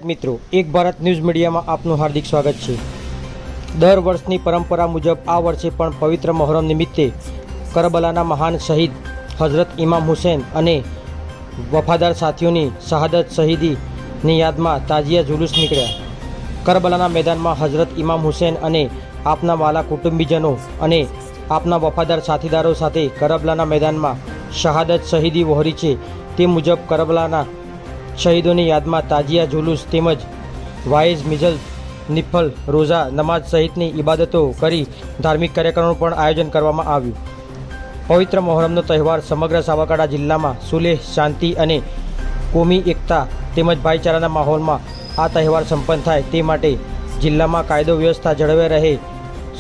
મિત્રો, એક ભારત ન્યૂઝ મીડિયામાં આપનું હાર્દિક સ્વાગત છે। દર વર્ષની પરંપરા મુજબ આ વર્ષે પણ પવિત્ર મોહરમ નિમિત્તે કરબલાના મહાન શહીદ હઝરત ઇમામ હુસૈન અને વફાદાર સાથીઓની શહાદત શહીદીની યાદમાં તાજિયા જુલુસ નીકળ્યા। કરબલાના મેદાનમાં હઝરત ઇમામ હુસૈન અને આપના વાલા કુટુંબીજનો અને આપના વફાદાર સાથીદારો સાથે કરબલાના મેદાનમાં શહાદત શહીદી વહોરી છે। તે મુજબ કરબલાના શહીદોની યાદમાં તાજિયા જુલુસ તેમજ વાઇઝ મિઝલ નિફલ રોઝા નમાજ સહિતની ઇબાદતો કરી ધાર્મિક કાર્યક્રમોનું પણ આયોજન કરવામાં આવ્યું। પવિત્ર મોહરમનો તહેવાર સમગ્ર સાબરકાંઠા જિલ્લામાં સુલેહ, શાંતિ અને કોમી એકતા તેમજ ભાઈચારાના માહોલમાં આ તહેવાર સંપન્ન થાય તે માટે જિલ્લામાં કાયદો વ્યવસ્થા જળવાઈ રહે,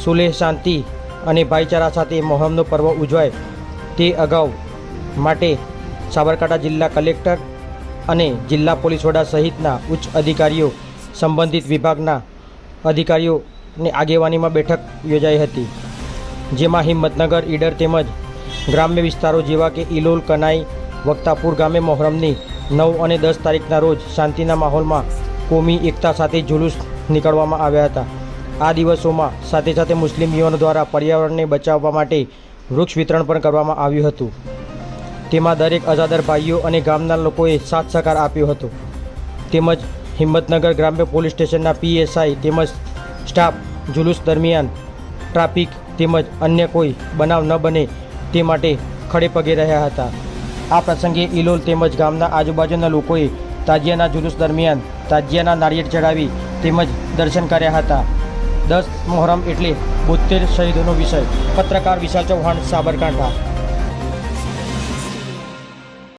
સુલેહ, શાંતિ અને ભાઈચારા સાથે મોહરમનો પર્વ ઉજવાય તે અગાઉ માટે સાબરકાંઠા જિલ્લા કલેક્ટર અને જિલ્લા પોલીસ વડા સહિતના ઉચ્ચ અધિકારીઓ સંબંધિત વિભાગના અધિકારીઓની આગેવાનીમાં બેઠક યોજાઈ હતી, જેમાં હિંમતનગર, ઈડર તેમજ ગ્રામ્ય વિસ્તારો જેવા કે ઇલોલ, કનાઈ, વક્તાપુર ગામે મોહરમની 9 અને 10 તારીખના રોજ શાંતિના માહોલમાં કોમી એકતા સાથે જુલુસ નીકળવામાં આવ્યા હતા। આ દિવસોમાં સાથે સાથે મુસ્લિમ યુવાનો દ્વારા પર્યાવરણને બચાવવા માટે વૃક્ષ વિતરણ પણ કરવામાં આવ્યું હતું। તેમાં દરેક અજાદર ભાઈઓ અને ગામના લોકોએ સાથ સહકાર આપ્યો હતો, તેમજ હિંમતનગર ગ્રામ્ય પોલીસ સ્ટેશનના PSI તેમજ સ્ટાફ જુલુસ દરમિયાન ટ્રાફિક તેમજ અન્ય કોઈ બનાવ ન બને તે માટે ખડે પગે રહ્યા હતા। આ પ્રસંગે ઇલોલ તેમજ ગામના આજુબાજુના લોકોએ તાજિયાના જુલુસ દરમિયાન તાજિયાના નારિયેળ ચડાવી તેમજ દર્શન કર્યા હતા। 10 મોહરમ એટલે 72 શહીદોનો વિષય। પત્રકાર વિશાલ ચૌહાણ, સાબરકાંઠા।